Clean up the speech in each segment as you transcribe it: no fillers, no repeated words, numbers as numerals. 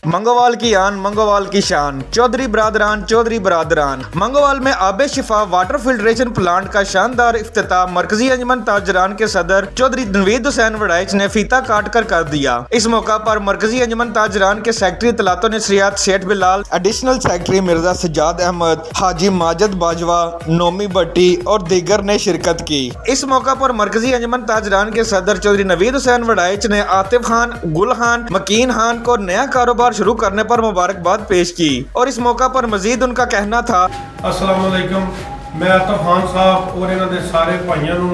मंगोवाल की आन, मंगोवाल की शान, चौधरी बरादरान। मंगोवाल में आबे शिफा वाटर फिल्ट्रेशन प्लांट का शानदार इफ्तिताह मरकजी अंजुमन ताजरान के सदर चौधरी नवीद हुसैन वड़ाइच ने फीता काट कर दिया। इस मौका पर मरकजी अंजुमन ताजरान के सेक्रेटरी तलातो नसरियात सेठ बिलाल, एडिशनल सेक्रेटरी मिर्जा सज्जाद अहमद, हाजी माजिद बाजवा, नोमी भट्टी और दीगर ने शिरकत की। इस मौका पर मरकजी अंजुमन ताजरान के सदर चौधरी नवीद हुसैन वड़ाइच ने आतिफ खान, गुल खान, मकीन खान को नया कारोबार शुरू करने पर मुबारकबाद पेश की और इस मौका पर मजीद उनका कहना था। अस्सलाम वालेकुम, मैं आतिफ खान साहब और इन्होंने सारे भाइयों को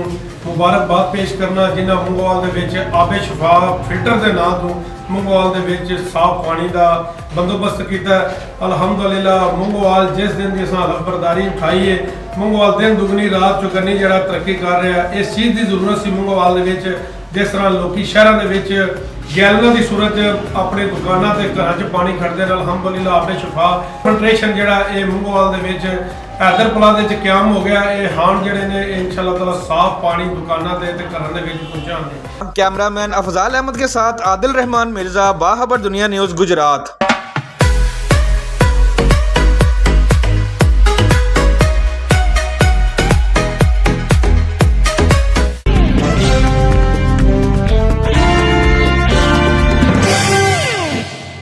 मुबारकबाद पेश करना जिन्हें मंगोवाल के आबे शिफा फिल्टर के नाम तो मंगोवाल के साफ पानी का बंदोबस्त किया। अलहमदुलिल्लाह मंगोवाल जिस दिन की हलफबरदारी उठाई है, मंगोवाल दिन दुगनी रात चौगनी जरा तरक्की कर रहा है। इस चीज़ की जरूरत सी मंगोवाल जिस तरह लोग शहरों के गैलना की सूरत अपने दुकानों से घर च पानी खड़ते हैं। अलहमदुलिल्लाह आबे शिफा फिल्ट्रेशन जोड़ा ये मंगोवाल हैदर प्लाजे च क्याम हो गया। ये हान जोड़े ने इंशाअल्लाह ताला साफ पानी दुकानों से घरों के पहुँचाएंगे। कैमरामैन अफजाल अहमद के साथ आदिल रहमान मिर्जा, बाखबर दुनिया न्यूज़, गुजरात।